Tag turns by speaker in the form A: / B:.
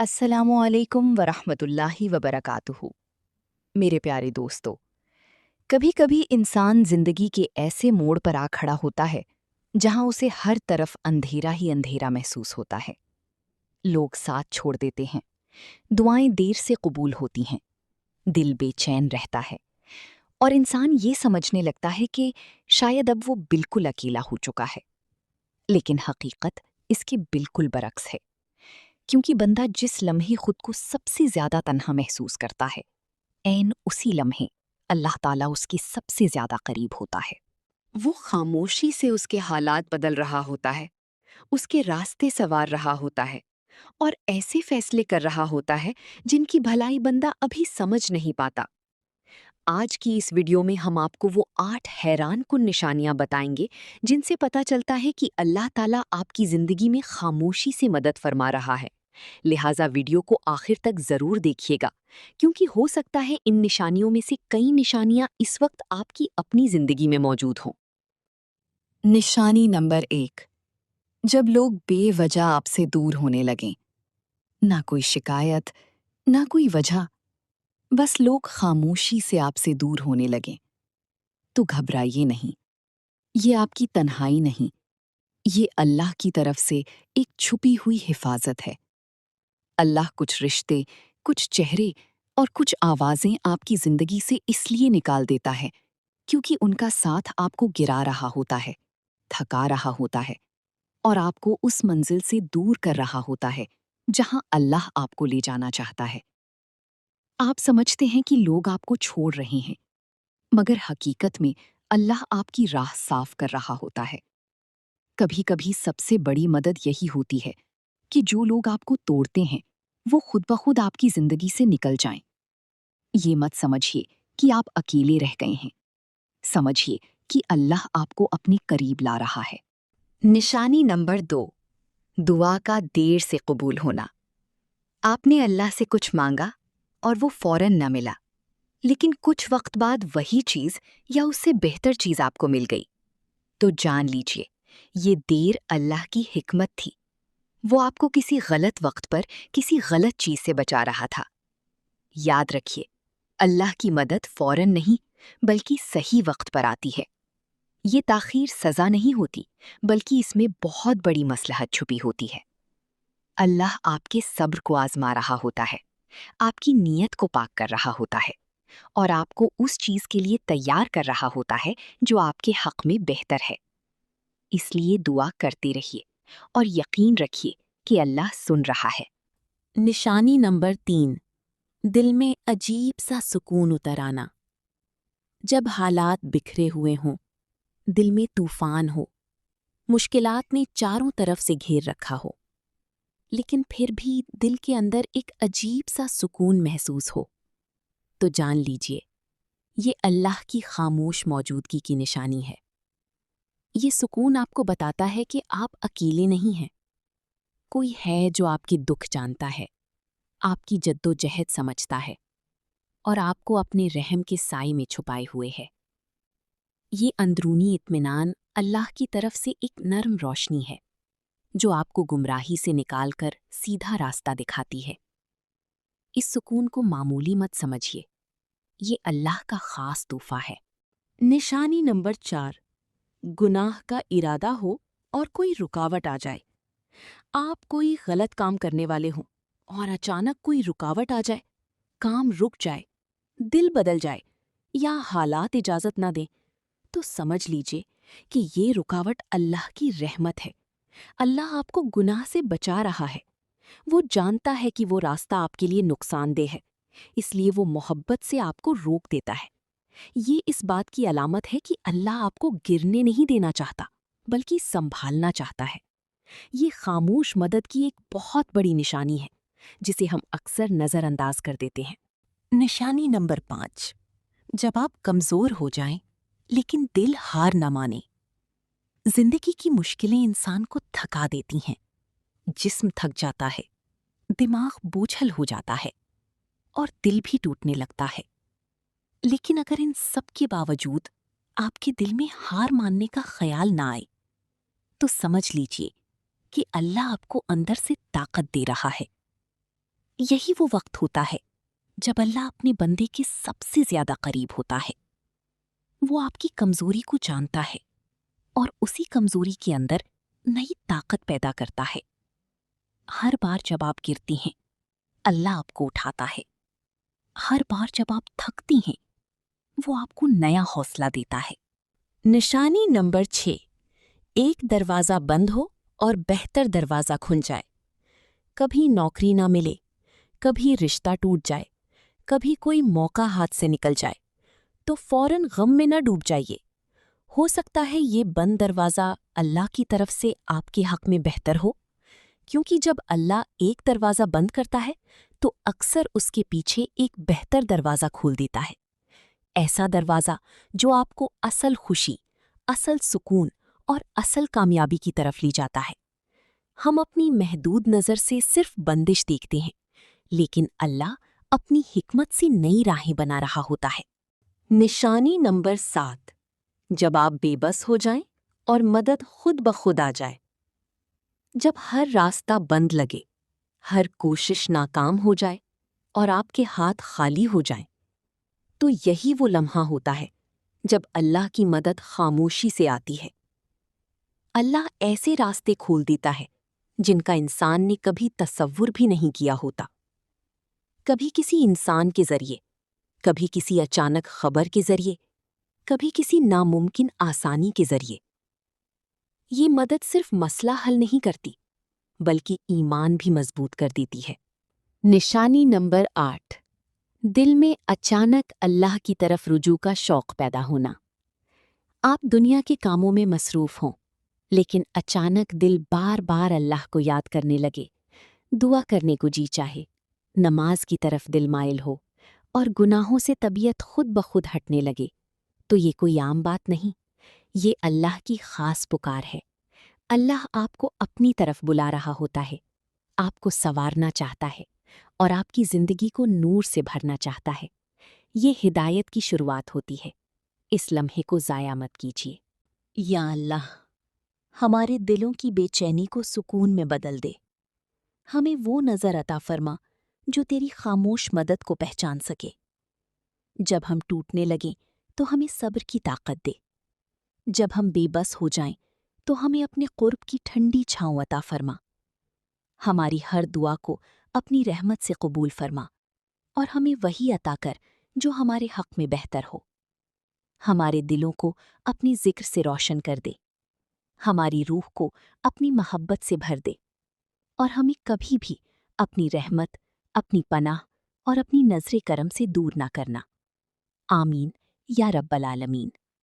A: السلام علیکم ورحمۃ اللہ وبرکاتہ۔ میرے پیارے دوستو، کبھی کبھی انسان زندگی کے ایسے موڑ پر آ کھڑا ہوتا ہے جہاں اسے ہر طرف اندھیرا ہی اندھیرا محسوس ہوتا ہے۔ لوگ ساتھ چھوڑ دیتے ہیں، دعائیں دیر سے قبول ہوتی ہیں، دل بے چین رہتا ہے، اور انسان یہ سمجھنے لگتا ہے کہ شاید اب وہ بالکل اکیلا ہو چکا ہے۔ لیکن حقیقت اس کے بالکل برعکس ہے، کیونکہ بندہ جس لمحے خود کو سب سے زیادہ تنہا محسوس کرتا ہے، عین اسی لمحے اللہ تعالیٰ اس کے سب سے زیادہ قریب ہوتا ہے۔ وہ خاموشی سے اس کے حالات بدل رہا ہوتا ہے، اس کے راستے سنوار رہا ہوتا ہے، اور ایسے فیصلے کر رہا ہوتا ہے جن کی بھلائی بندہ ابھی سمجھ نہیں پاتا۔ آج کی اس ویڈیو میں ہم آپ کو وہ 8 حیران کن نشانیاں بتائیں گے جن سے پتہ چلتا ہے کہ اللہ تعالیٰ آپ کی زندگی میں خاموشی سے مدد فرما رہا ہے۔ لہٰذا ویڈیو کو آخر تک ضرور دیکھیے گا، کیونکہ ہو سکتا ہے ان نشانیوں میں سے کئی نشانیاں اس وقت آپ کی اپنی زندگی میں موجود ہوں۔ نشانی نمبر 1، جب لوگ بے وجہ آپ سے دور ہونے لگیں۔ نہ کوئی شکایت، نہ کوئی وجہ، بس لوگ خاموشی سے آپ سے دور ہونے لگیں، تو گھبرائیے نہیں۔ یہ آپ کی تنہائی نہیں، یہ اللہ کی طرف سے ایک چھپی ہوئی حفاظت ہے۔ اللہ کچھ رشتے، کچھ چہرے اور کچھ آوازیں آپ کی زندگی سے اس لیے نکال دیتا ہے کیونکہ ان کا ساتھ آپ کو گرا رہا ہوتا ہے، تھکا رہا ہوتا ہے، اور آپ کو اس منزل سے دور کر رہا ہوتا ہے جہاں اللہ آپ کو لے جانا چاہتا ہے۔ آپ سمجھتے ہیں کہ لوگ آپ کو چھوڑ رہے ہیں، مگر حقیقت میں اللہ آپ کی راہ صاف کر رہا ہوتا ہے۔ کبھی کبھی سب سے بڑی مدد یہی ہوتی ہے کہ جو لوگ آپ کو توڑتے ہیں وہ خود بخود آپ کی زندگی سے نکل جائیں۔ یہ مت سمجھیے کہ آپ اکیلے رہ گئے ہیں، سمجھیے کہ اللہ آپ کو اپنے قریب لا رہا ہے۔ نشانی نمبر 2، دعا کا دیر سے قبول ہونا۔ آپ نے اللہ سے کچھ مانگا اور وہ فوراً نہ ملا، لیکن کچھ وقت بعد وہی چیز یا اس سے بہتر چیز آپ کو مل گئی، تو جان لیجئے یہ دیر اللہ کی حکمت تھی۔ وہ آپ کو کسی غلط وقت پر کسی غلط چیز سے بچا رہا تھا۔ یاد رکھیے، اللہ کی مدد فوراً نہیں بلکہ صحیح وقت پر آتی ہے۔ یہ تاخیر سزا نہیں ہوتی، بلکہ اس میں بہت بڑی مصلحت چھپی ہوتی ہے۔ اللہ آپ کے صبر کو آزما رہا ہوتا ہے، آپ کی نیت کو پاک کر رہا ہوتا ہے، اور آپ کو اس چیز کے لیے تیار کر رہا ہوتا ہے جو آپ کے حق میں بہتر ہے۔ اس لیے دعا کرتے رہیے اور یقین رکھیے کہ اللہ سن رہا ہے۔ نشانی نمبر 3، دل میں عجیب سا سکون اتر آنا۔ جب حالات بکھرے ہوئے ہوں، دل میں طوفان ہو، مشکلات نے چاروں طرف سے گھیر رکھا ہو، لیکن پھر بھی دل کے اندر ایک عجیب سا سکون محسوس ہو، تو جان لیجئے یہ اللہ کی خاموش موجودگی کی نشانی ہے۔ یہ سکون آپ کو بتاتا ہے کہ آپ اکیلے نہیں ہیں، کوئی ہے جو آپ کی دکھ جانتا ہے، آپ کی جد و جہد سمجھتا ہے، اور آپ کو اپنے رحم کے سائے میں چھپائے ہوئے ہے۔ یہ اندرونی اطمینان اللہ کی طرف سے ایک نرم روشنی ہے جو آپ کو گمراہی سے نکال کر سیدھا راستہ دکھاتی ہے۔ اس سکون کو معمولی مت سمجھیے، یہ اللہ کا خاص تحفہ ہے۔ نشانی نمبر 4، گناہ کا ارادہ ہو اور کوئی رکاوٹ آ جائے۔ آپ کوئی غلط کام کرنے والے ہوں اور اچانک کوئی رکاوٹ آ جائے، کام رک جائے، دل بدل جائے یا حالات اجازت نہ دیں، تو سمجھ لیجئے کہ یہ رکاوٹ اللہ کی رحمت ہے۔ اللہ آپ کو گناہ سے بچا رہا ہے۔ وہ جانتا ہے کہ وہ راستہ آپ کے لیے نقصان دہ ہے، اس لیے وہ محبت سے آپ کو روک دیتا ہے۔ یہ اس بات کی علامت ہے کہ اللہ آپ کو گرنے نہیں دینا چاہتا، بلکہ سنبھالنا چاہتا ہے۔ یہ خاموش مدد کی ایک بہت بڑی نشانی ہے جسے ہم اکثر نظر انداز کر دیتے ہیں۔ نشانی نمبر 5، جب آپ کمزور ہو جائیں لیکن دل ہار نہ مانے۔ زندگی کی مشکلیں انسان کو تھکا دیتی ہیں، جسم تھک جاتا ہے، دماغ بوجھل ہو جاتا ہے، اور دل بھی ٹوٹنے لگتا ہے۔ لیکن اگر ان سب کے باوجود آپ کے دل میں ہار ماننے کا خیال نہ آئے، تو سمجھ لیجئے کہ اللہ آپ کو اندر سے طاقت دے رہا ہے۔
B: یہی وہ وقت ہوتا ہے جب اللہ اپنے بندے کے سب سے زیادہ قریب ہوتا ہے۔ وہ آپ کی کمزوری کو جانتا ہے اور اسی کمزوری کے اندر نئی طاقت پیدا کرتا ہے۔ ہر بار جب آپ گرتی ہیں، اللہ آپ کو اٹھاتا ہے۔ ہر بار جب آپ تھکتی ہیں، وہ آپ کو نیا حوصلہ دیتا ہے۔ نشانی نمبر 6، ایک دروازہ بند ہو اور بہتر دروازہ کھل جائے۔ کبھی نوکری نہ ملے، کبھی رشتہ ٹوٹ جائے، کبھی کوئی موقع ہاتھ سے نکل جائے تو فوراً غم میں نہ ڈوب جائیے۔ ہو سکتا ہے یہ بند دروازہ اللہ کی طرف سے آپ کے حق میں بہتر ہو، کیونکہ جب اللہ ایک دروازہ بند کرتا ہے تو اکثر اس کے پیچھے ایک بہتر دروازہ کھول دیتا ہے۔ ایسا دروازہ جو آپ کو اصل خوشی، اصل سکون اور اصل کامیابی کی طرف لے جاتا ہے۔ ہم اپنی محدود نظر سے صرف بندش دیکھتے ہیں، لیکن اللہ اپنی حکمت سے نئی راہیں بنا رہا ہوتا ہے۔ نشانی نمبر 7، جب آپ بے بس ہو جائیں اور مدد خود بخود آ جائے۔ جب ہر راستہ بند لگے، ہر کوشش ناکام ہو جائے اور آپ کے ہاتھ خالی ہو جائیں، تو یہی وہ لمحہ ہوتا ہے جب اللہ کی مدد خاموشی سے آتی ہے۔ اللہ ایسے راستے کھول دیتا ہے جن کا انسان نے کبھی تصور بھی نہیں کیا ہوتا۔ کبھی کسی انسان کے ذریعے، کبھی کسی اچانک خبر کے ذریعے، کبھی کسی ناممکن آسانی کے ذریعے۔ یہ مدد صرف مسئلہ حل نہیں کرتی، بلکہ ایمان بھی مضبوط کر دیتی ہے۔ نشانی نمبر 8، دل میں اچانک اللہ کی طرف رجوع کا شوق پیدا ہونا۔ آپ دنیا کے کاموں میں مصروف ہوں، لیکن اچانک دل بار بار اللہ کو یاد کرنے لگے، دعا کرنے کو جی چاہے، نماز کی طرف دل مائل ہو اور گناہوں سے طبیعت خود بخود ہٹنے لگے، تو یہ کوئی عام بات نہیں، یہ اللہ کی خاص پکار ہے۔ اللہ آپ کو اپنی طرف بلا رہا ہوتا ہے، آپ کو سنوارنا چاہتا ہے اور آپ کی زندگی کو نور سے بھرنا چاہتا ہے۔ یہ ہدایت کی شروعات ہوتی ہے، اس لمحے کو ضائع مت کیجیے۔ یا اللہ، ہمارے دلوں کی بے چینی کو سکون میں بدل دے۔ ہمیں وہ نظر عطا فرما جو تیری خاموش مدد کو پہچان سکے۔ جب ہم ٹوٹنے لگیں تو ہمیں صبر کی طاقت دے۔ جب ہم بے بس ہو جائیں تو ہمیں اپنے قرب کی ٹھنڈی چھاؤں عطا فرما۔ ہماری ہر دعا کو اپنی رحمت سے قبول فرما اور ہمیں وہی عطا کر جو ہمارے حق میں بہتر ہو۔ ہمارے دلوں کو اپنی ذکر سے روشن کر دے، ہماری روح کو اپنی محبت سے بھر دے، اور ہمیں کبھی بھی اپنی رحمت، اپنی پناہ اور اپنی نظر کرم سے دور نہ کرنا۔ آمین یا رب العالمین۔